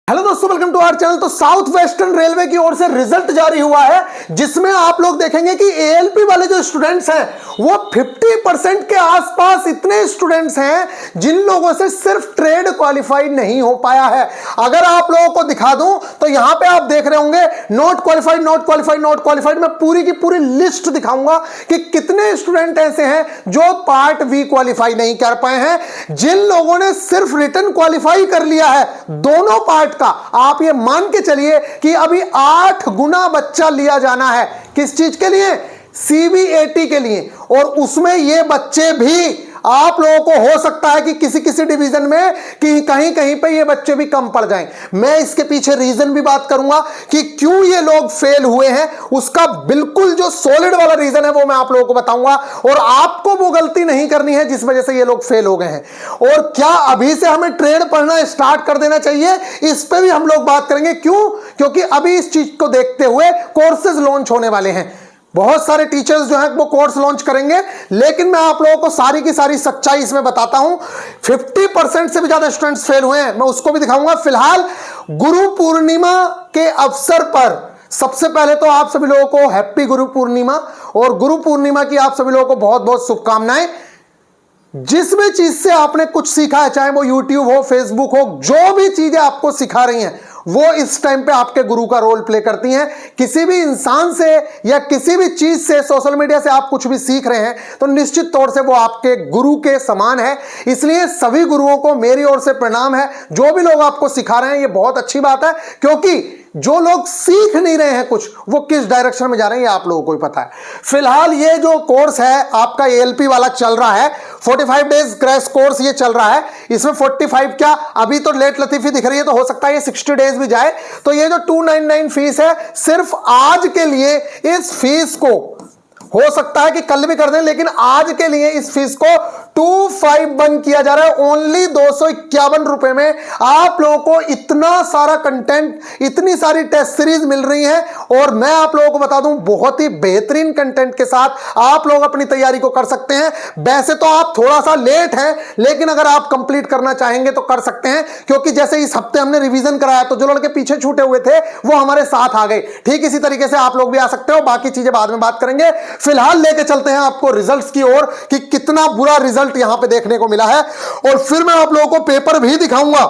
Hello दोस्तों, welcome to our channel. तो south western railway की ओर से रिजल्ट जारी हुआ है जिसमें आप लोग देखेंगे कि एएलपी वाले जो स्टूडेंट्स हैं वो 50% के आसपास इतने स्टूडेंट्स हैं जिन लोगों से सिर्फ ट्रेड क्वालिफाइड नहीं हो पाया है। अगर आप लोगों को दिखा दूं तो यहां पे आप देख रहे होंगे not qualified, not qualified, not qualified. मैं पूरी की पूरी लिस्ट दिखाऊंगा कि कितने स्टूडेंट ऐसे हैं जो पार्ट वी क्वालिफाई नहीं कर पाए हैं। जिन लोगों ने सिर्फ रिटन क्वालिफाई कर लिया है दोनों पार्ट का, आप ये मान के चलिए कि अभी 8 गुना बच्चा लिया जाना है। किस चीज के लिए? सीबीएटी के लिए। और उसमें ये बच्चे भी आप लोगों को हो सकता है कि किसी किसी डिवीजन में कि कहीं कहीं पे ये बच्चे भी कम पड़ जाएं। मैं इसके पीछे रीजन भी बात करूंगा कि क्यों ये लोग फेल हुए हैं। उसका बिल्कुल जो सॉलिड वाला रीजन है वो मैं आप लोगों को बताऊंगा और आपको वो गलती नहीं करनी है जिस वजह से ये लोग फेल हो गए हैं। और क्या अभी से हमें ट्रेड पढ़ना स्टार्ट कर देना चाहिए, इस पे भी हम लोग बात करेंगे। क्यों? क्योंकि अभी इस चीज को देखते हुए कोर्सेज लॉन्च होने वाले हैं। बहुत सारे टीचर्स जो हैं वो कोर्स लॉन्च करेंगे, लेकिन मैं आप लोगों को सारी की सारी सच्चाई इसमें बताता हूं। 50% से भी ज्यादा स्टूडेंट्स फेल हुए हैं, मैं उसको भी दिखाऊंगा। फिलहाल गुरु पूर्णिमा के अवसर पर सबसे पहले तो आप सभी लोगों को हैप्पी गुरु पूर्णिमा, और गुरु पूर्णिमा की आप सभी लोगों को बहुत बहुत शुभकामनाएं। जिस भी चीज से आपने कुछ सीखा है, चाहे वो यूट्यूब हो, फेसबुक हो, जो भी चीजें आपको सिखा रही हैं वो इस टाइम पे आपके गुरु का रोल प्ले करती हैं। किसी भी इंसान से या किसी भी चीज से, सोशल मीडिया से आप कुछ भी सीख रहे हैं तो निश्चित तौर से वो आपके गुरु के समान है। इसलिए सभी गुरुओं को मेरी ओर से प्रणाम है। जो भी लोग आपको सिखा रहे हैं ये बहुत अच्छी बात है, क्योंकि जो लोग सीख नहीं रहे हैं कुछ, वो किस डायरेक्शन में जा रहे हैं ये आप लोगों को ही पता है। फिलहाल ये जो कोर्स है आपका एएलपी वाला चल रहा है, 45 डेज क्रैश कोर्स ये चल रहा है। इसमें 45 क्या, अभी तो लेट लतीफी दिख रही है तो हो सकता है ये 60 डेज भी जाए। तो ये जो 299 फीस है, सिर्फ आज के लिए इस फीस को, हो सकता है कि कल भी कर दें, लेकिन आज के लिए इस फीस को 251 किया जा रहा है। ओनली 251 रुपए में आप लोगों को इतना सारा कंटेंट, इतनी सारी टेस्ट सीरीज मिल रही है। और मैं आप लोगों को बता दूं, बहुत ही बेहतरीन कंटेंट के साथ आप लोग अपनी तैयारी को कर सकते हैं। वैसे तो आप थोड़ा सा लेट हैं, लेकिन अगर आप कंप्लीट करना चाहेंगे तो कर सकते हैं, क्योंकि जैसे इस हफ्ते हमने रिवीजन कराया तो जो लड़के पीछे छूटे हुए थे वो हमारे साथ आ गए। ठीक इसी तरीके से आप लोग भी आ सकते हो। बाकी चीजें बाद में बात करेंगे। फिलहाल लेके चलते हैं आपको रिजल्ट्स की ओर कि कितना बुरा रिजल्ट यहां पे देखने को मिला है, और फिर मैं आप लोगों को पेपर भी दिखाऊंगा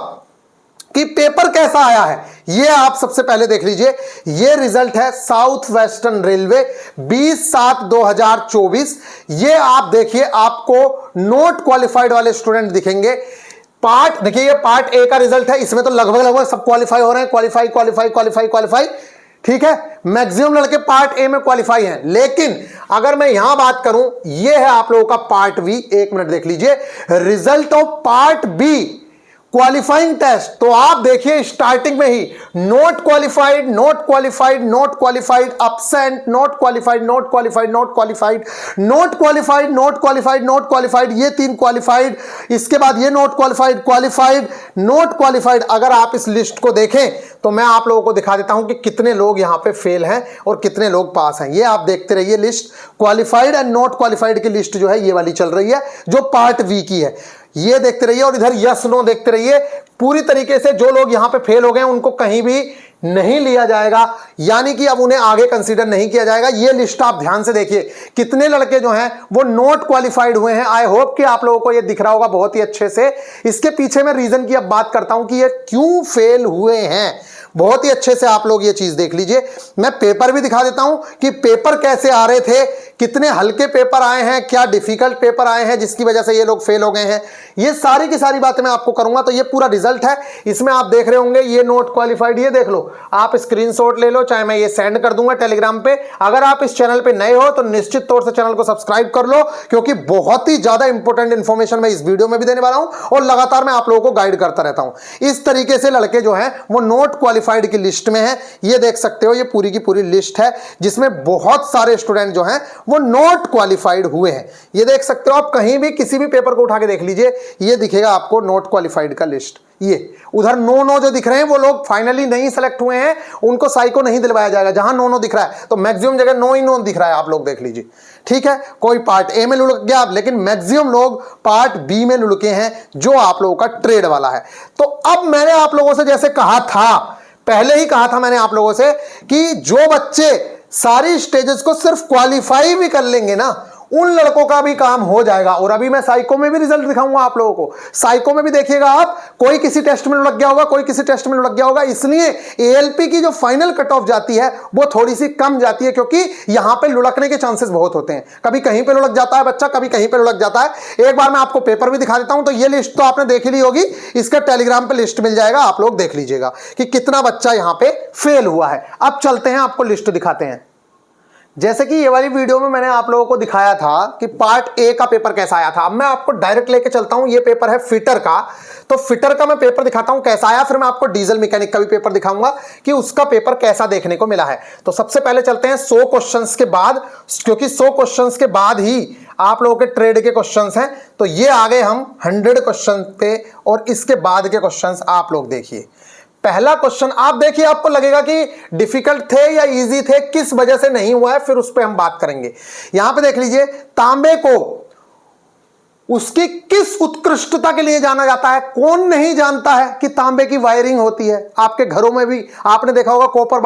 कि पेपर कैसा आया है। ये आप सबसे पहले देख लीजिए। ये रिजल्ट है साउथ वेस्टर्न रेलवे 20/7/2024। ये आप देखिए, आपको नॉट क्वालिफाइड वाले स्टूडेंट दिखेंगे। पार्ट देखिए, ये पार्ट ए का रिजल्ट है। इसमें तो लगभग सब क्वालिफाई हो रहे हैं। क्वालिफाई क्वालिफाई क्वालिफाई क्वालिफाई, ठीक है। मैक्सिमम लड़के पार्ट ए में क्वालिफाई हैं। लेकिन अगर मैं यहां बात करूं, यह है आप लोगों का पार्ट बी। एक मिनट देख लीजिए, result of part B qualifying test. तो आप देखिए स्टार्टिंग में ही not qualified, not qualified, not qualified, absent, not qualified, not qualified, not qualified, not qualified, not qualified, not qualified, ये 3 क्वालिफाइड। इसके बाद ये not qualified, qualified, not qualified. अगर आप इस लिस्ट को देखें तो मैं आप लोगों को दिखा देता हूं कि कितने लोग यहां पे फेल हैं और कितने लोग पास हैं। ये आप देखते रहिए list. Qualified and not qualified की लिस्ट जो है ये वाली चल रही है, जो पार्ट वी की है। ये देखते रहिए, और इधर यस नो देखते रहिए। पूरी तरीके से जो लोग यहां पे फेल हो गए उनको कहीं भी नहीं लिया जाएगा, यानी कि अब उन्हें आगे कंसीडर नहीं किया जाएगा। ये लिस्ट आप ध्यान से देखिए, कितने लड़के जो हैं वो नॉट क्वालिफाइड हुए हैं। आई होप कि आप लोगों को ये दिख रहा होगा बहुत ही अच्छे से। इसके पीछे मैं रीजन की अब बात करता हूं कि ये क्यों फेल हुए हैं। बहुत ही अच्छे से आप लोग ये चीज देख लीजिए। मैं पेपर भी दिखा देता हूं कि पेपर कैसे आ रहे थे, कितने हल्के पेपर आए हैं, क्या डिफिकल्ट पेपर आए हैं जिसकी वजह से ये लोग फेल हो गए हैं। ये सारी की सारी बातें मैं आपको करूंगा। तो ये पूरा रिजल्ट है। इसमें आप देख रहे होंगे ये नॉट क्वालिफाइड, ये देख लो, आप स्क्रीनशॉट ले लो, चाहे मैं ये सेंड कर दूंगा टेलीग्राम पे। अगर आप इस चैनल पे नए हो तो निश्चित तौर से चैनल को सब्सक्राइब कर लो, क्योंकि बहुत ही ज्यादा इंपॉर्टेंट इंफॉर्मेशन मैं इस वीडियो में भी देने वाला हूं और लगातार मैं आप लोगों को गाइड करता रहता हूं। इस तरीके से लड़के जो हैं वो नॉट क्वालिफाइड की लिस्ट में है। ये देख सकते हो, ये पूरी की पूरी लिस्ट है जिसमें बहुत सारे स्टूडेंट जो हैं वो नॉट क्वालिफाइड हुए हैं। ये देख सकते हो आप, कहीं भी किसी भी पेपर को उठा के देख लीजिए, ये दिखेगा आपको नॉट क्वालिफाइड का लिस्ट। ये उधर नो जो दिख रहे हैं वो लोग फाइनली नहीं सेलेक्ट हुए हैं, उनको साइको नहीं दिलवाया जाएगा। जहां नो दिख रहा है तो मैक्सिमम जगह नो ही नो दिख रहा है, आप लोग देख लीजिए, ठीक है। कोई पार्ट ए में लुढ़क गया, लेकिन मैक्सिमम लोग पार्ट बी में लुढ़के हैं, जो आप लोगों का ट्रेड वाला है। तो अब मैंने आप लोगों से जैसे कहा था, पहले ही कहा था मैंने आप लोगों से कि जो बच्चे सारी स्टेजेस को सिर्फ क्वालिफाई भी कर लेंगे ना, उन लड़कों का भी काम हो जाएगा। और अभी मैं साइको में भी रिजल्ट दिखाऊंगा आप लोगों को। साइको में भी देखिएगा आप, कोई किसी टेस्ट में लग गया होगा, कोई किसी टेस्ट में लग गया होगा, इसलिए एएलपी की जो फाइनल कट ऑफ जाती है वो थोड़ी सी कम जाती है, क्योंकि यहां पे लुढ़कने के चांसेस बहुत होते हैं। कभी कहीं पे लुढ़क जाता है बच्चा, कभी कहीं पे लुढ़क जाता है। एक बार मैं आपको पेपर भी दिखा देता हूं। तो ये लिस्ट तो आपने देख ली होगी, इसका टेलीग्राम पे लिस्ट मिल जाएगा, आप लोग देख लीजिएगा कि कितना बच्चा यहां पे फेल हुआ है। अब चलते हैं, आपको लिस्ट दिखाते हैं। जैसे कि ये वाली वीडियो में मैंने आप लोगों को दिखाया था कि पार्ट ए का पेपर कैसा आया था। अब मैं आपको डायरेक्ट लेके चलता हूं, ये पेपर है फिटर का। तो फिटर का मैं पेपर दिखाता हूं कैसा आया, फिर मैं आपको डीजल मैकेनिक का भी पेपर दिखाऊंगा कि उसका पेपर कैसा देखने को मिला है। तो सबसे पहले चलते हैं 100 क्वेश्चंस के बाद, क्योंकि 100 क्वेश्चंस के बाद ही आप लोगों के ट्रेड के क्वेश्चंस हैं। तो ये आ गए हम 100 क्वेश्चन पे, और इसके बाद के क्वेश्चंस आप लोग देखिए। पहला क्वेश्चन आप देखिए, आपको लगेगा कि डिफिकल्ट थे या इजी थे, किस वजह से नहीं हुआ है, फिर उस पर हम बात करेंगे। यहां पे देख लीजिए, तांबे को उसकी किस उत्कृष्टता के लिए जाना जाता है? कौन नहीं जानता है कि तांबे की वायरिंग होती है? आपके घरों में भी आपने देखा होगा कॉपर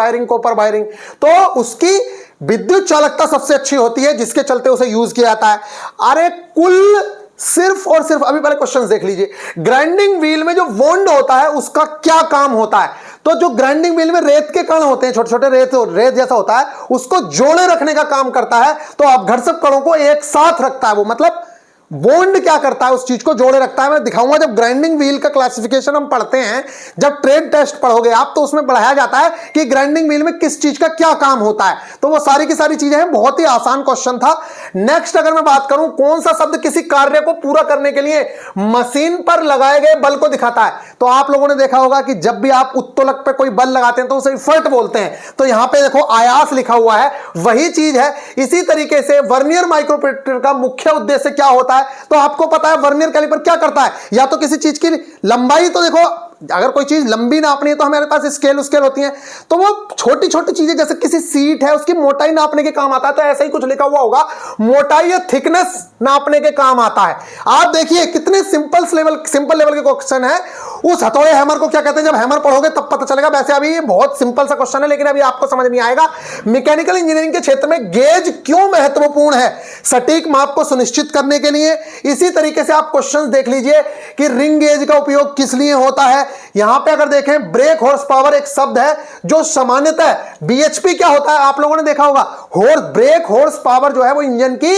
वायरिंग। तो उसकी विद्युत चालकता सबसे अच्छी होती है, जिसके चलते उसे यूज किया जाता है। अरे कुल सिर्फ और सिर्फ, अभी पहले क्वेश्चन देख लीजिए, ग्राइंडिंग व्हील में जो वोंड होता है उसका क्या काम होता है? तो जो ग्राइंडिंग व्हील में रेत के कण होते हैं, छोटे छोटे रेत जैसा होता है, उसको जोड़े रखने का काम करता है। तो अपघर्षक कणों को एक साथ रखता है वो, मतलब बॉन्ड क्या करता है, उस चीज को जोड़े रखता है। मैं दिखाऊंगा जब ग्राइंडिंग व्हील का क्लासिफिकेशन हम पढ़ते हैं, जब ट्रेड टेस्ट पढ़ोगे आप, तो उसमें बढ़ाया जाता है कि ग्राइंडिंग व्हील में किस चीज का क्या काम होता है। तो वो सारी की सारी चीजें हैं, बहुत ही आसान क्वेश्चन था। नेक्स्ट अगर मैं बात करूं, कौन सा शब्द किसी कार्य को पूरा करने के लिए मशीन पर लगाए गए बल को दिखाता है? तो आप लोगों ने देखा होगा कि जब भी आप उत्तोलक पे कोई बल लगाते हैं तो उसे इफर्ट बोलते हैं। तो यहां पे देखो आयास लिखा हुआ है, वही चीज है। इसी तरीके से वर्नियर माइक्रोमीटर का मुख्य उद्देश्य क्या होता है? तो आपको पता है वर्नियर कैलिपर क्या करता है? या तो किसी चीज की लंबाई, तो देखो अगर कोई चीज लंबी नापनी है तो हमारे पास स्केल होती है, तो वो छोटी छोटी चीजें, जैसे किसी सीट है उसकी मोटाई नापने के काम आता है। तो ऐसा ही कुछ लिखा हुआ होगा, मोटाई या थिकनेस नापने के काम आता है। आप देखिए कितने सिंपल लेवल के क्वेश्चन है। उस हथौड़े हैमर को क्या कहते हैं? जब हैमर पढ़ोगे तब पता चलेगा। वैसे अभी ये बहुत सिंपल सा क्वेश्चन है, लेकिन अभी आपको समझ नहीं आएगा। मैकेनिकल इंजीनियरिंग के क्षेत्र में गेज क्यों महत्वपूर्ण है? सटीक माप को सुनिश्चित करने के लिए। इसी तरीके से आप क्वेश्चन देख लीजिए कि रिंग गेज का उपयोग किस लिए होता है। यहां पे अगर देखें, ब्रेक हॉर्स पावर एक शब्द है जो सामान्यतः बीएचपी क्या होता है आप लोगों ने देखा होगा। ब्रेक हॉर्स पावर जो है वो इंजन की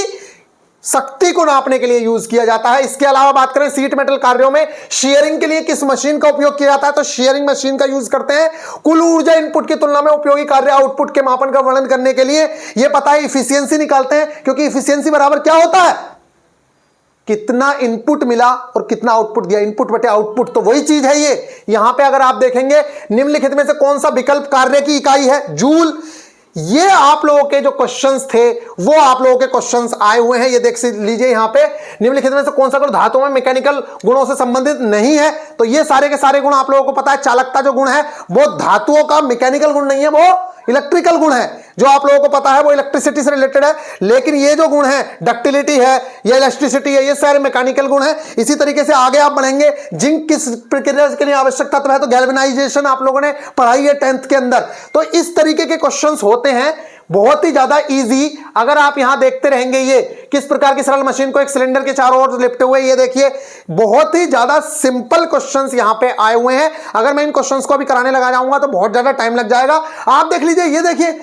शक्ति को नापने के लिए यूज किया जाता है। इसके अलावा बात करें सीट मेटल कार्यों में शेयरिंग के लिए किस मशीन का उपयोग किया जाता है? तो शेयरिंग मशीन का यूज करते हैं। कुल ऊर्जा इनपुट की तुलना में उपयोगी कार्य आउटपुट के मापन का वर्णन करने के लिए। यह पता है इफिशियंसी निकालते हैं, क्योंकि इफिशियंसी बराबर क्या होता है? कितना इनपुट मिला और कितना आउटपुट दिया, इनपुट बटे आउटपुट। तो वही चीज है ये। यहां पे अगर आप देखेंगे, निम्नलिखित में से कौन सा विकल्प कार्य की इकाई है? जूल। ये आप लोगों के जो क्वेश्चंस थे वो आप लोगों के क्वेश्चंस आए हुए हैं, ये देख लीजिए यहां पे। निम्नलिखित में से कौन सा गुण धातुओं में मैकेनिकल गुणों से संबंधित नहीं है? तो ये सारे के सारे गुण आप लोगों को पता है। चालकता जो गुण है वो धातुओं का मैकेनिकल गुण नहीं है, वो इलेक्ट्रिकल गुण है। जो आप लोगों को पता है वो इलेक्ट्रिसिटी से रिलेटेड है, लेकिन ये जो गुण है डक्टिलिटी है या इलेक्ट्रिसिटी है, ये सारे मैकेनिकल गुण है। इसी तरीके से आगे आप बढ़ेंगे, जिंक किस प्रक्रिया के लिए आवश्यक तत्व है? तो गैल्वेनाइजेशन आप लोगों ने पढ़ाई है 10th के अंदर। तो इस तरीके के क्वेश्चंस होते हैं, बहुत ही ज्यादा इजी। अगर आप यहां देखते रहेंगे, ये किस प्रकार की सरल मशीन को एक सिलेंडर के चारों ओर लिपटे हुए, ये देखिए बहुत ही ज्यादा सिंपल क्वेश्चंस यहां पे आए हुए हैं। अगर मैं इन क्वेश्चंस को अभी कराने लगा जाऊंगा तो बहुत ज्यादा टाइम लग जाएगा। आप देख लीजिए, ये देखिए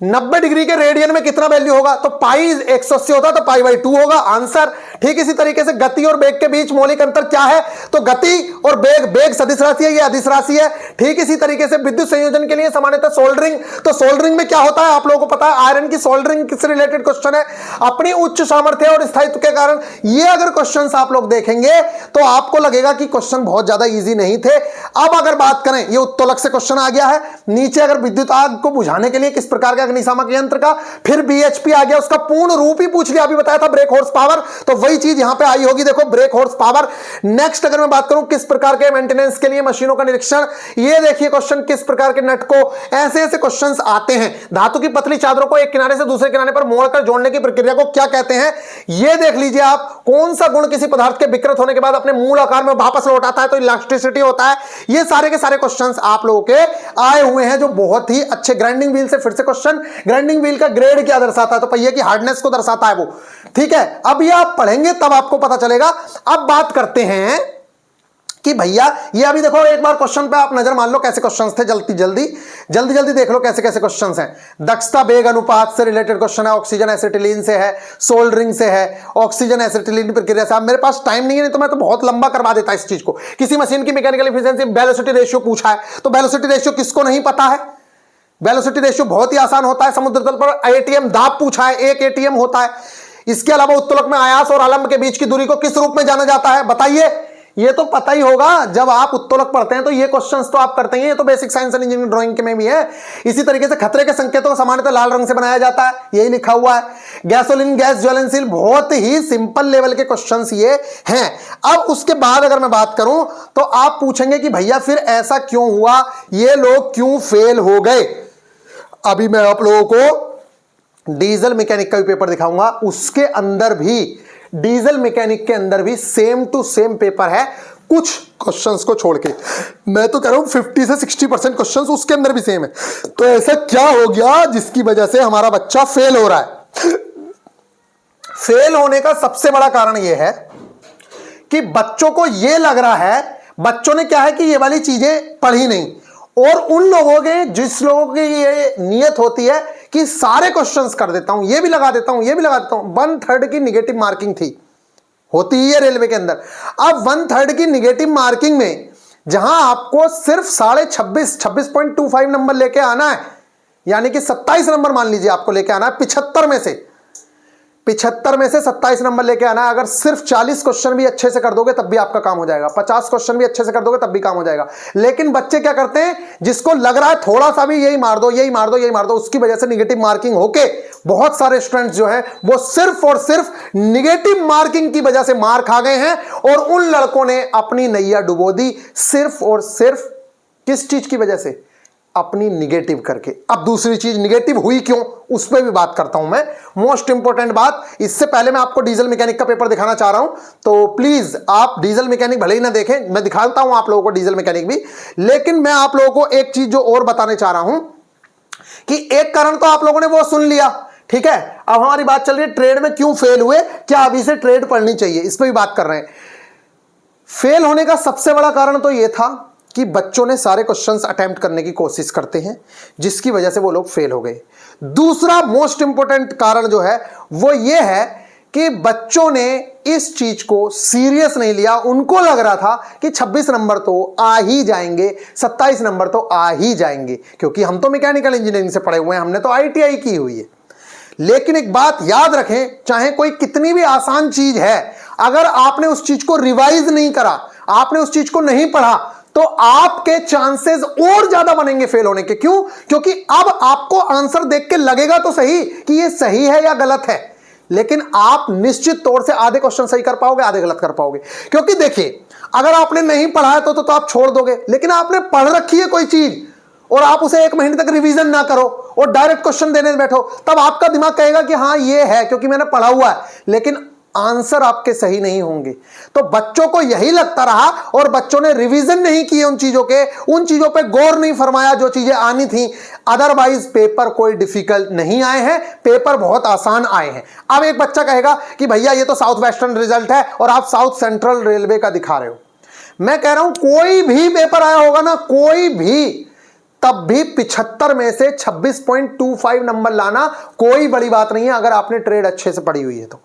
90 डिग्री के रेडियन में कितना वैल्यू होगा? तो पाई 180 होता तो पाई/2 होगा आंसर। ठीक इसी तरीके से गति और वेग के बीच मौलिक अंतर क्या है, तो गति और वेग, वेग सदिश राशि है, ये अदिश राशि है। ठीक इसी तरीके से विद्युत संयोजन के लिए सामान्यतः सोल्डरिंग, तो सोल्डरिंग में क्या होता है आप लोगों को पता है, आयरन की सोल्डरिंग से रिलेटेड क्वेश्चन है। अपनी उच्च सामर्थ्य और स्थायित्व के कारण ये अगर क्वेश्चंस आप लोग देखेंगे तो आपको लगेगा कि क्वेश्चन बहुत ज्यादा इजी नहीं थे। अब अगर बात करें, ये उत्तोलक से क्वेश्चन आ गया है, नीचे अगर विद्युत आग को बुझाने के लिए किस प्रकार का अग्निशामक यंत्र का, फिर बीएचपी आ गया, उसका पूर्ण रूप ही पूछ लिया, अभी बताया था ब्रेक हॉर्स पावर, तो वही चीज यहां पे आई होगी, देखो ब्रेक हॉर्स पावर। नेक्स्ट अगर मैं बात करूं किस प्रकार के मेंटेनेंस के लिए मशीनों का निरीक्षण, ये देखिए क्वेश्चन किस प्रकार के नट को, ऐसे ऐसे क्वेश्चंस आते हैं। धातु की पतली चादरों को एक किनारे से दूसरे किनारे पर मोड़कर जोड़ने की प्रक्रिया को क्या कहते हैं, ये देख लीजिए आप। कौन सा गुण किसी पदार्थ के विकृत होने के बाद अपने मूल आकार में वापस लौटाता है, तो इलास्टिसिटी होता है। ये सारे के सारे क्वेश्चंस आप लोगों के आए हुए हैं जो बहुत ही अच्छे। ग्राइंडिंग व्हील से फिर से क्वेश्चन, ग्राइंडिंग व्हील का ग्रेड क्या दर्शाता है, तो पहिए की हार्डनेस को दर्शाता है वो, ठीक है। अब ये आप पढ़ेंगे तब आपको पता चलेगा। अब बात करते हैं कि भैया ये अभी देखो एक बार क्वेश्चन पे आप नजर मान लो कैसे क्वेश्चंस थे, जल्दी जल्दी देख लो कैसे कैसे क्वेश्चंस हैं। दक्षता वेग अनुपात से रिलेटेड क्वेश्चन है, ऑक्सीजन एसिटिलीन से है, सोल्डरिंग से है, ऑक्सीजन एसिटिलीन प्रक्रिया से। मेरे पास टाइम नहीं है, नहीं तो मैं तो बहुत लंबा करवा देता इस चीज को। किसी मशीन की मैकेनिकल एफिशिएंसी वेलोसिटी रेशियो पूछा है, तो वेलोसिटी रेशियो किसको नहीं पता है, वेलोसिटी रेशियो बहुत ही आसान होता है। समुद्र तल पर एटीएम दाब पूछा है, एक एटीएम होता है। इसके अलावा उत्तोलक में आयास और आलंब के बीच की दूरी को किस रूप में जाना जाता है, बताइए। ये तो पता ही होगा, जब आप उत्तोलक पढ़ते हैं तो ये क्वेश्चंस तो आप करते हैं, ये तो basic science and engineering drawing के में भी है। इसी तरीके से खतरे के संकेतों को सामान्यतः लाल रंग से बनाया जाता है, यही लिखा हुआ है। गैसोलीन गैस ज्वलनशील, बहुत ही सिंपल लेवल के क्वेश्चंस ये हैं। अब उसके बाद अगर मैं बात करूं तो आप पूछेंगे कि भैया फिर ऐसा क्यों हुआ, ये लोग क्यों फेल हो गए। अभी मैं आप लोगों को डीजल मैकेनिक का भी पेपर दिखाऊंगा, उसके अंदर भी, डीजल मैकेनिक के अंदर भी सेम टू सेम पेपर है, कुछ क्वेश्चंस को छोड़ के। मैं तो कह रहा हूं 50 से 60% क्वेश्चंस उसके अंदर भी सेम है। तो ऐसा क्या हो गया जिसकी वजह से हमारा बच्चा फेल हो रहा है। फेल होने का सबसे बड़ा कारण यह है कि बच्चों को यह लग रहा है, बच्चों ने क्या है कि ये वाली चीजें पढ़ी नहीं, और उन लोगों के, जिस लोगों की ये नियत होती है कि सारे क्वेश्चंस कर देता हूं, ये भी लगा देता हूं, ये भी लगा देता हूं। 1/3 की निगेटिव मार्किंग थी, होती ही है रेलवे के अंदर। अब 1/3 की निगेटिव मार्किंग में जहां आपको सिर्फ 26.25 नंबर लेके आना है, यानी कि 27 नंबर मान लीजिए आपको लेके आना है 75 में से, 75 में से 27 नंबर लेके आना है। अगर सिर्फ 40 क्वेश्चन भी अच्छे से कर दोगे तब भी आपका काम हो जाएगा, 50 क्वेश्चन भी अच्छे से कर दोगे तब भी काम हो जाएगा। लेकिन बच्चे क्या करते हैं, जिसको लग रहा है थोड़ा सा भी यही मार दो, यही मार दो, यही मार दो, उसकी वजह से निगेटिव मार्किंग होके बहुत सारे स्टूडेंट्स जो हैं वो सिर्फ और सिर्फ निगेटिव मार्किंग की वजह से मार खा गए हैं, और उन लड़कों ने अपनी नैया डुबो दी सिर्फ और सिर्फ किस चीज की वजह से, अपनी निगेटिव करके। अब दूसरी चीज निगेटिव हुई क्यों, उस पर भी बात करता हूं मैं। मोस्ट इंपॉर्टेंट बात, इससे पहले मैं आपको डीजल मैकेनिक का पेपर दिखाना चाह रहा हूं, तो प्लीज आप डीजल मैकेनिक भले ही ना देखें, मैं दिखाता हूं आप लोगों को डीजल मैकेनिक भी। लेकिन मैं आप लोगों को एक चीज जो और बताने चाह रहा हूं कि एक कारण तो आप लोगों ने वो सुन लिया, ठीक है। अब हमारी बात चल रही है ट्रेड में क्यों फेल हुए, क्या अभी से ट्रेड पढ़नी चाहिए, इस पर भी बात कर रहे हैं। फेल होने का सबसे बड़ा कारण तो यह था कि बच्चों ने सारे क्वेश्चंस अटेम्प्ट करने की कोशिश करते हैं, जिसकी वजह से वो लोग फेल हो गए। दूसरा मोस्ट इंपॉर्टेंट कारण जो है वो ये है कि बच्चों ने इस चीज को सीरियस नहीं लिया। उनको लग रहा था कि 26 नंबर तो आ ही जाएंगे, 27 नंबर तो आ ही जाएंगे, क्योंकि हम तो मैकेनिकल इंजीनियरिंग से पढ़े हुए हैं, हमने तो ITI की हुई है। लेकिन एक बात याद रखें, चाहे कोई कितनी भी आसान चीज है, अगर आपने उस चीज को रिवाइज नहीं करा, आपने उस चीज को नहीं पढ़ा, तो आपके चांसेस और ज्यादा बनेंगे फेल होने के। क्यों? क्योंकि अब आपको आंसर देख के लगेगा तो सही कि ये सही है या गलत है, लेकिन आप निश्चित तौर से आधे क्वेश्चन सही कर पाओगे, आधे गलत कर पाओगे। क्योंकि देखिए, अगर आपने नहीं पढ़ा है तो आप छोड़ दोगे, लेकिन आपने पढ़ रखी है कोई चीज और आप उसे 1 महीने तक रिवीजन ना करो और डायरेक्ट क्वेश्चन देने बैठो, तब आपका दिमाग कहेगा कि हाँ ये है क्योंकि मैंने पढ़ा हुआ है, लेकिन आंसर आपके सही नहीं होंगे। तो बच्चों को यही लगता रहा और बच्चों ने रिवीजन नहीं किए उन चीजों के, उन चीजों पे गौर नहीं फरमाया जो चीजें आनी थी। अदरवाइज पेपर कोई डिफिकल्ट नहीं आए हैं, पेपर बहुत आसान आए हैं। अब एक बच्चा कहेगा कि भैया ये तो साउथ वेस्टर्न रिजल्ट है और आप साउथ सेंट्रल रेलवे का दिखा रहे हो। मैं कह रहा हूं कोई भी पेपर आया होगा ना, कोई भी, तब भी 75 में से 26.25 नंबर लाना कोई बड़ी बात नहीं है, अगर आपने ट्रेड अच्छे से पढ़ी हुई है तो।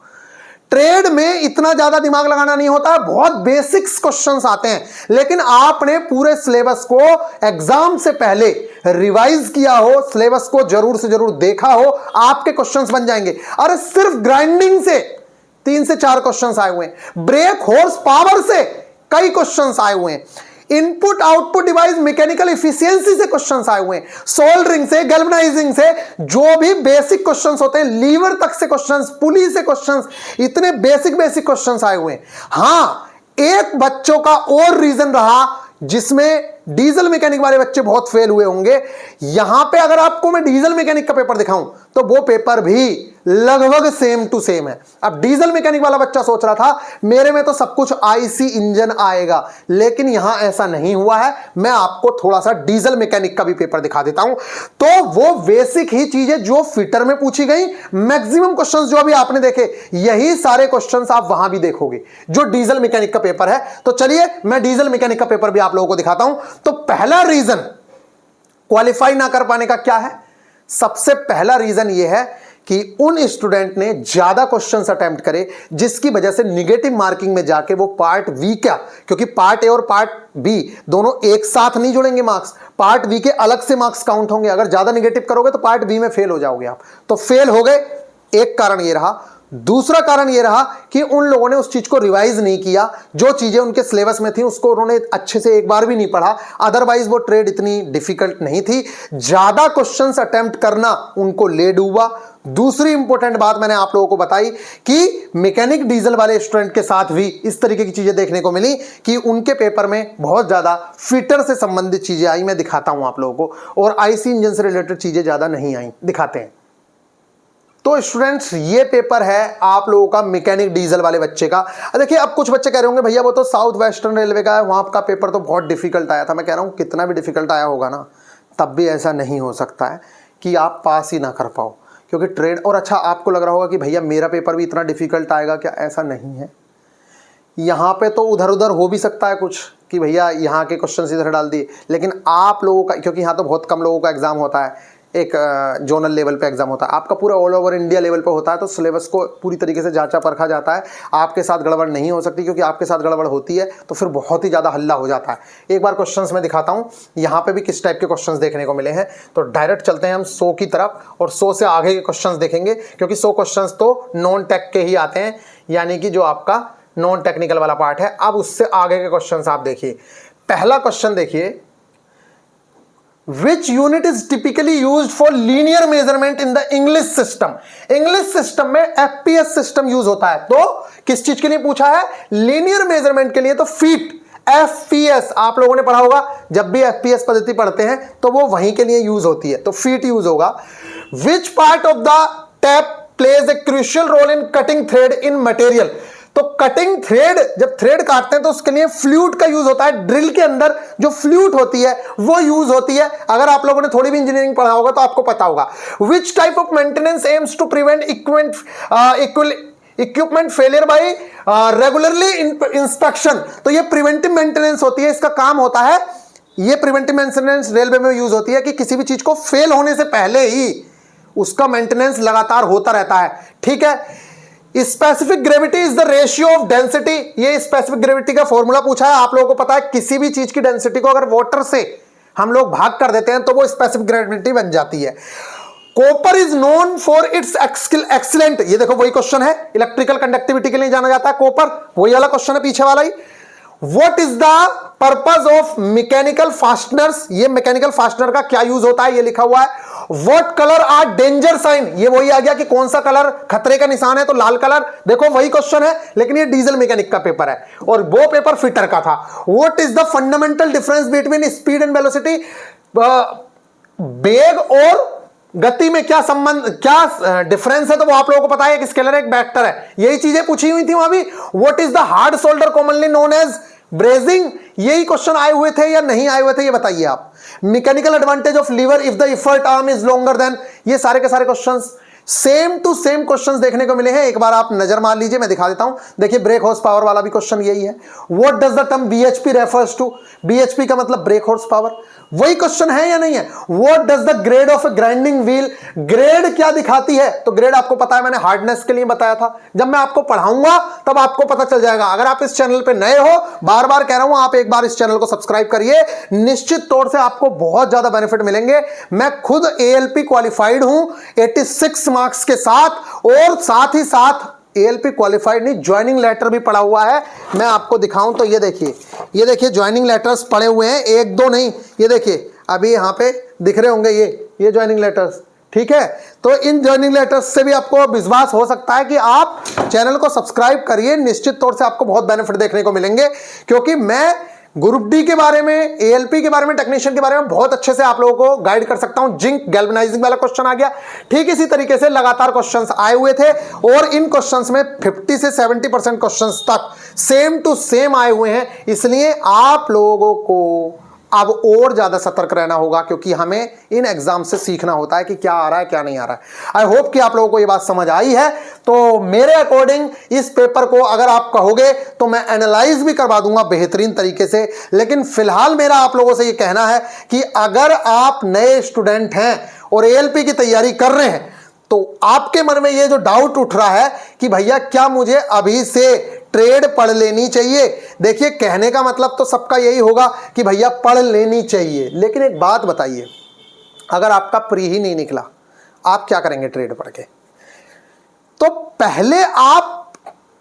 ट्रेड में इतना ज्यादा दिमाग लगाना नहीं होता है, बहुत बेसिक्स क्वेश्चंस आते हैं, लेकिन आपने पूरे सिलेबस को एग्जाम से पहले रिवाइज किया हो, सिलेबस को जरूर से जरूर देखा हो, आपके क्वेश्चंस बन जाएंगे। अरे सिर्फ ग्राइंडिंग से 3 से 4 क्वेश्चंस आए हुए हैं, ब्रेक हॉर्स पावर से कई क्वेश्चंस आए हुए हैं, input output device mechanical efficiency से क्वेश्चंस आए हुए हैं, सोल्डरिंग से, गैल्वेनाइजिंग से, जो भी बेसिक क्वेश्चंस होते हैं, लीवर तक से क्वेश्चंस, पुली से क्वेश्चंस, इतने बेसिक क्वेश्चंस आए हुए हैं। हां, एक बच्चों का और रीजन रहा जिसमें डीजल मैकेनिक वाले बच्चे बहुत फेल हुए होंगे। यहां पे अगर आपको मैं डीजल मैकेनिक का पेपर दिखाऊं तो वो पेपर भी लगभग सेम टू सेम है। अब डीजल मैकेनिक वाला बच्चा सोच रहा था मेरे में तो सब कुछ आईसी इंजन आएगा, लेकिन यहां ऐसा नहीं हुआ है। मैं आपको थोड़ा सा डीजल मैकेनिक का भी पेपर दिखा देता हूं। तो वो बेसिक ही चीजें जो फिटर में पूछी गई, मैक्सिमम क्वेश्चंस जो अभी आपने देखे, यही सारे क्वेश्चंस आप वहां भी देखोगे जो डीजल मैकेनिक का पेपर है। तो चलिए मैं डीजल मैकेनिक का पेपर भी आप लोगों को दिखाता हूं। तो पहला रीजन क्वालिफाई ना कर पाने का क्या है? सबसे पहला रीजन यह है कि उन स्टूडेंट ने ज्यादा क्वेश्चंस अटेम्प्ट करे, जिसकी वजह से निगेटिव मार्किंग में जाके वो पार्ट वी क्या, क्योंकि पार्ट ए और पार्ट बी दोनों एक साथ नहीं जुड़ेंगे मार्क्स, पार्ट बी के अलग से मार्क्स काउंट होंगे। अगर ज्यादा निगेटिव करोगे तो पार्ट बी में फेल हो जाओगे आप, तो फेल हो गए, एक कारण ये रहा। दूसरा कारण यह रहा कि उन लोगों ने उस चीज को रिवाइज नहीं किया, जो चीजें उनके सिलेबस में थी उसको उन्होंने अच्छे से एक बार भी नहीं पढ़ा। अदरवाइज वो ट्रेड इतनी डिफिकल्ट नहीं थी, ज्यादा क्वेश्चंस अटेम्प्ट करना उनको ले डूबा। दूसरी इंपॉर्टेंट बात मैंने आप लोगों को बताई कि मैकेनिक डीजल वाले स्टूडेंट के साथ भी इस तरीके की चीजें देखने को मिली कि उनके पेपर में बहुत ज्यादा फिटर से संबंधित चीजें आई। मैं दिखाता हूं आप लोगों को, और आईसी इंजन से रिलेटेड चीजें ज्यादा नहीं आई, दिखाते हैं। तो स्टूडेंट्स ये पेपर है आप लोगों का मैकेनिक डीजल वाले बच्चे का। देखिए अब कुछ बच्चे कह रहे होंगे भैया वो तो साउथ वेस्टर्न रेलवे का है, वहां का पेपर तो बहुत डिफिकल्ट आया था। मैं कह रहा हूं कितना भी डिफिकल्ट आया होगा ना, तब भी ऐसा नहीं हो सकता है कि आप पास ही ना कर पाओ, क्योंकि ट्रेड। और अच्छा आपको लग रहा होगा कि भैया मेरा पेपर भी इतना डिफिकल्ट आएगा क्या? ऐसा नहीं है। यहाँ पे तो उधर उधर हो भी सकता है कुछ कि भैया यहाँ के क्वेश्चन इधर डाल दिए, लेकिन आप लोगों का, क्योंकि यहाँ तो बहुत कम लोगों का एग्जाम होता है, एक जोनल लेवल पे एग्जाम होता है, आपका पूरा ऑल ओवर इंडिया लेवल पे होता है, तो सिलेबस को पूरी तरीके से जांचा परखा जाता है। आपके साथ गड़बड़ नहीं हो सकती, क्योंकि आपके साथ गड़बड़ होती है तो फिर बहुत ही ज़्यादा हल्ला हो जाता है। एक बार क्वेश्चंस में दिखाता हूँ यहाँ पे भी किस टाइप के क्वेश्चंस देखने को मिले हैं। तो डायरेक्ट चलते हैं हम 100 की तरफ, और 100 से आगे के क्वेश्चंस देखेंगे, क्योंकि 100 क्वेश्चंस तो नॉन टेक के ही आते हैं, यानी कि जो आपका नॉन टेक्निकल वाला पार्ट है। अब उससे आगे के क्वेश्चंस आप देखिए। पहला क्वेश्चन देखिए, Which unit is typically used for linear measurement in the English system? English system में FPS सिस्टम यूज होता है। तो किस चीज के लिए पूछा है? लीनियर मेजरमेंट के लिए। तो फीट, FPS आप लोगों ने पढ़ा होगा, जब भी FPS पद्धति पढ़ते हैं तो वो वहीं के लिए यूज होती है, तो फीट यूज होगा। Which part of the tap plays a crucial role in cutting thread in material? तो कटिंग थ्रेड, जब थ्रेड काटते हैं तो उसके लिए फ्लूट का यूज होता है। ड्रिल के अंदर जो फ्लूट होती है वो यूज होती है। अगर आप लोगों ने थोड़ी भी इंजीनियरिंग पढ़ा होगा तो आपको पता होगा। Which type of maintenance aims to prevent equipment failure by regularly inspection? तो ये प्रिवेंटिव मेंटेनेंस होती है, इसका काम होता है, ये प्रिवेंटिव मेंटेनेंस रेलवे में यूज होती है कि किसी भी चीज को फेल होने से पहले ही उसका मेंटेनेंस लगातार होता रहता है। ठीक है। Specific gravity is the ratio of density. ये स्पेसिफिक ग्रेविटी का फॉर्मूला पूछा है। आप लोगों को पता है किसी भी चीज की डेंसिटी को अगर वाटर से हम लोग भाग कर देते हैं तो वो स्पेसिफिक ग्रेविटी बन जाती है। Copper is known for its excellent, ये देखो वही क्वेश्चन है, इलेक्ट्रिकल कंडक्टिविटी के लिए जाना जाता है कॉपर, वही वाला क्वेश्चन है पीछे वाला ही। What is the purpose of mechanical fasteners? ये मैकेनिकल फास्टनर का क्या यूज होता है, ये लिखा हुआ है। What color are danger sign? ये वही आ गया कि कौन सा कलर खतरे का निशान है, तो लाल कलर। देखो वही क्वेश्चन है, लेकिन ये डीजल मैकेनिक का पेपर है और वो पेपर फिटर का था। What is the fundamental difference between speed and velocity? वेग और गति में क्या संबंध, क्या डिफरेंस है, तो वो आप लोगों को पता है, एक स्केलर एक वेक्टर है। यही चीजें पूछी हुई थी वहां भी। What is the hard solder commonly known as brazing? यही क्वेश्चन आए हुए थे या नहीं आए हुए थे, ये बताइए आप। Mechanical advantage of lever if the effort arm is longer than? ये सारे के सारे questions same to same questions देखने को मिले हैं। एक बार आप नजर मार लीजिए, मैं दिखा देता हूं। देखिए ब्रेक हॉर्स पावर वाला भी क्वेश्चन यही है। What does the term BHP refers to? BHP का मतलब ब्रेक हॉर्स पावर। वही क्वेश्चन है या नहीं है? What does the grade of a grinding wheel, grade क्या दिखाती है? तो ग्रेड आपको पता है, मैंने हार्डनेस के लिए बताया था। जब मैं आपको पढ़ाऊंगा तब आपको पता चल जाएगा। अगर आप इस चैनल पे नए हो, बार बार कह रहा हूं, आप एक बार इस चैनल को सब्सक्राइब करिए, निश्चित तौर से आपको बहुत ज्यादा बेनिफिट मिलेंगे। मैं खुद ALP क्वालिफाइड हूं 86 मार्क्स के साथ, और साथ ही साथ ALP क्वालिफाइड नहीं, ज्वाइनिंग लेटर भी पड़ा हुआ है। मैं आपको दिखाऊं तो ये देखिए ज्वाइनिंग लेटर्स पड़े हुए हैं, एक दो नहीं, ये देखिए अभी यहां पे दिख रहे होंगे ये ज्वाइनिंग लेटर्स, ठीक है। तो इन ज्वाइनिंग लेटर्स से भी आपको विश्वास हो सकता है कि आप चैनल को सब्सक्राइब करिए, निश्चित तौर से आपको बहुत बेनिफिट देखने को मिलेंगे, क्योंकि मैं ग्रुप डी के बारे में, ALP के बारे में, टेक्नीशियन के बारे में बहुत अच्छे से आप लोगों को गाइड कर सकता हूं। जिंक गैल्वेनाइजिंग वाला क्वेश्चन आ गया, ठीक इसी तरीके से लगातार क्वेश्चंस आए हुए थे, और इन क्वेश्चंस में 50 से 70% क्वेश्चंस तक सेम टू सेम आए हुए हैं। इसलिए आप लोगों को अब और ज्यादा सतर्क रहना होगा, क्योंकि हमें इन एग्जाम से सीखना होता है कि क्या आ रहा है क्या नहीं आ रहा है। आई होप कि आप लोगों को ये बात समझ आई है। तो मेरे अकॉर्डिंग इस पेपर को अगर आप कहोगे तो मैं एनालाइज भी करवा दूंगा बेहतरीन तरीके से, लेकिन फिलहाल मेरा आप लोगों से ये कहना है कि अगर आप नए स्टूडेंट हैं और ALP की तैयारी कर रहे हैं, तो आपके मन में ये जो डाउट उठ रहा है कि भैया क्या मुझे अभी से ट्रेड पढ़ लेनी चाहिए, देखिए कहने का मतलब तो सबका यही होगा कि भैया पढ़ लेनी चाहिए, लेकिन एक बात बताइए, अगर आपका प्री ही नहीं निकला, आप क्या करेंगे ट्रेड पढ़ के? तो पहले आप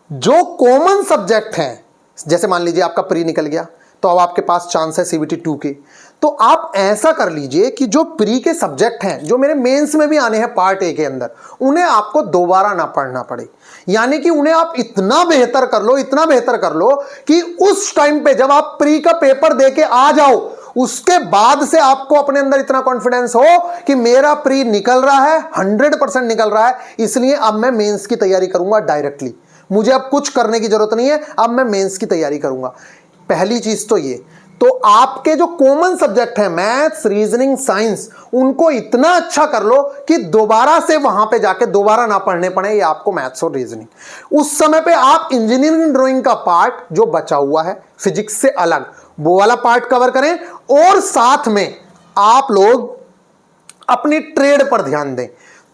जो कॉमन सब्जेक्ट हैं, जैसे मान लीजिए आपका प्री निकल गया, तो अब आपके पास चांस है CBT 2 के, तो आप ऐसा कर लीजिए कि जो प्री के सब्जेक्ट हैं, जो मेरे मेंस में भी आने हैं पार्ट A के अंदर, उन्हें आपको दोबारा ना पढ़ना पड़े। यानी कि उन्हें आप इतना बेहतर कर लो कि उस टाइम पे जब आप प्री का पेपर देके आ जाओ, उसके बाद से आपको अपने अंदर इतना कॉन्फिडेंस हो कि मेरा प्री निकल रहा है, 100% निकल रहा है, इसलिए अब मैं मेंस की तैयारी करूंगा डायरेक्टली, मुझे अब कुछ करने की जरूरत नहीं है, अब मैं मेंस की तैयारी करूंगा। पहली चीज तो ये। तो आपके जो कॉमन सब्जेक्ट हैं, मैथ्स, रीजनिंग, साइंस, उनको इतना अच्छा कर लो कि दोबारा से वहां पे जाके दोबारा ना पढ़ने पड़े ये आपको मैथ्स और रीजनिंग। उस समय पे आप इंजीनियरिंग ड्राइंग का पार्ट जो बचा हुआ है फिजिक्स से अलग, वो वाला पार्ट कवर करें, और साथ में आप लोग अपनी ट्रेड पर ध्यान दें।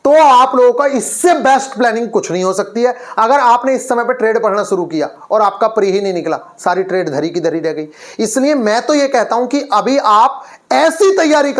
तो आप लोगों का इससे बेस्ट प्लानिंग कुछ नहीं हो सकती है। अगर आपने इस समय पे ट्रेड पढ़ना शुरू किया और आपका प्री ही नहीं निकला, सारी ट्रेड धरी की धरी रह गई। इसलिए मैं तो ये कहता हूं कि अभी आप ऐसी तैयारी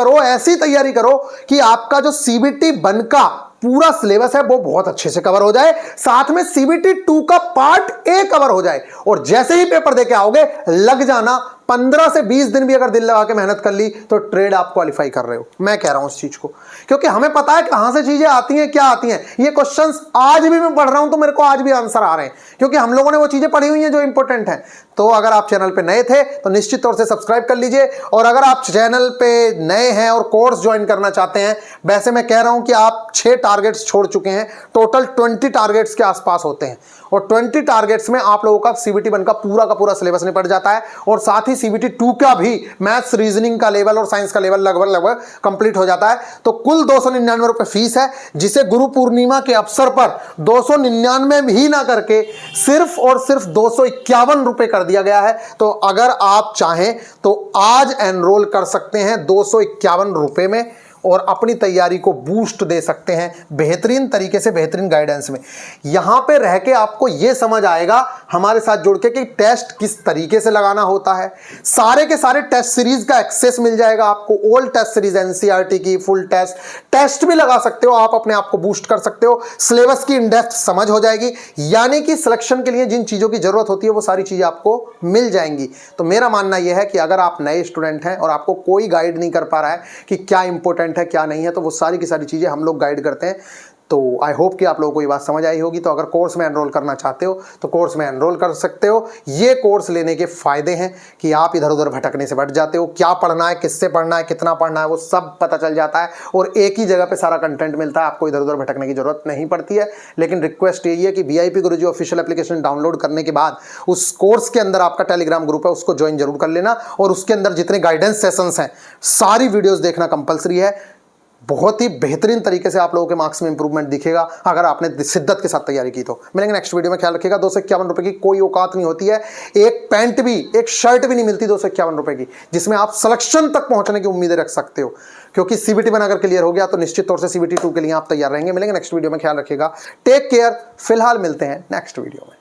करो कि आपका जो CBT 1 का पूरा सिलेबस है वो बहुत अच्छे से कवर हो जाए, साथ में CBT 2 का पार्ट A कवर हो जाए, और जैसे ही पेपर देके आओगे लग जाना, 15 से 20 दिन भी अगर दिल लगा के मेहनत कर ली तो ट्रेड आप क्वालिफाई कर रहे हो। मैं कह रहा हूं इस चीज को, क्योंकि हमें पता है कहां से चीजें आती हैं, क्या आती हैं। ये क्वेश्चंस आज भी मैं पढ़ रहा हूं तो मेरे को आज भी आंसर आ रहे हैं, क्योंकि हम लोगों ने वो चीजें पढ़ी हुई हैं जो इंपॉर्टेंट हैं। तो अगर आप चैनल पे नए थे तो निश्चित तौर से सब्सक्राइब कर लीजिए, और अगर आप चैनल पे नए हैं और कोर्स ज्वाइन करना चाहते हैं, वैसे मैं कह रहा हूं कि आप 6 टारगेट्स छोड़ चुके हैं, टोटल 20 टारगेट्स के आसपास होते हैं, और 20 टारगेट्स में आप लोगों का CBT 1 का पूरा सिलेबस निपट जाता है, और साथ ही CBT 2 का भी मैथ्स, रीजनिंग का लेवल और साइंस का लेवल लगभग कंप्लीट हो जाता है। तो कुल 299 रुपए फीस है, जिसे गुरु पूर्णिमा के अवसर पर 299 ही ना करके सिर्फ और सिर्फ 251 रुपए कर दिया गया है। तो अगर आप चाहें तो आज एनरोल कर सकते हैं 251 रुपए में, और अपनी तैयारी को बूस्ट दे सकते हैं बेहतरीन तरीके से, बेहतरीन गाइडेंस में। यहां पे रह के आपको यह समझ आएगा हमारे साथ जुड़ के कि टेस्ट किस तरीके से लगाना होता है। सारे के सारे टेस्ट सीरीज का एक्सेस मिल जाएगा आपको, ओल्ड टेस्ट सीरीज, NCERT की फुल टेस्ट भी लगा सकते हो आप, अपने आप को बूस्ट कर सकते हो, सिलेबस की इन डेप्थ समझ हो जाएगी, यानी कि सिलेक्शन के लिए जिन चीजों की जरूरत होती है वो सारी चीजें आपको मिल जाएंगी। तो मेरा मानना यह है कि अगर आप नए स्टूडेंट हैं और आपको कोई गाइड नहीं कर पा रहा है कि क्या इंपॉर्टेंट है क्या नहीं है, तो वो सारी की सारी चीजें हम लोग गाइड करते हैं। तो आई होप कि आप लोगों को ये बात समझ आई होगी। तो अगर कोर्स में एनरोल करना चाहते हो तो कोर्स में एनरोल कर सकते हो। ये कोर्स लेने के फायदे हैं कि आप इधर उधर भटकने से बच जाते हो, क्या पढ़ना है, किससे पढ़ना है, कितना पढ़ना है, वो सब पता चल जाता है, और एक ही जगह पे सारा कंटेंट मिलता है, आपको इधर उधर भटकने की जरूरत नहीं पड़ती है। लेकिन रिक्वेस्ट यही है कि VIP गुरुजी ऑफिशियल एप्लीकेशन डाउनलोड करने के बाद उस कोर्स के अंदर आपका टेलीग्राम ग्रुप है, उसको ज्वाइन जरूर कर लेना, और उसके अंदर जितने गाइडेंस सेशंस हैं सारी वीडियोस देखना कंपलसरी है। बहुत ही बेहतरीन तरीके से आप लोगों के मार्क्स में इंप्रूवमेंट दिखेगा अगर आपने शिद्दत के साथ तैयारी की तो। मिलेंगे नेक्स्ट वीडियो में, ख्याल रखिएगा। 251 रुपए की कोई औकात नहीं होती है, एक पैंट भी, एक शर्ट भी नहीं मिलती 251 रुपए की जिसमें आप सिलेक्शन तक पहुंचने की उम्मीदें रख सकते हो, क्योंकि सीबीटी 1 अगर क्लियर हो गया तो निश्चित तौर से सीबीटी 2 के लिए आप तैयार रहेंगे। मिलेंगे नेक्स्ट वीडियो में, ख्याल रखिएगा। Take care. फिलहाल मिलते हैं नेक्स्ट वीडियो में।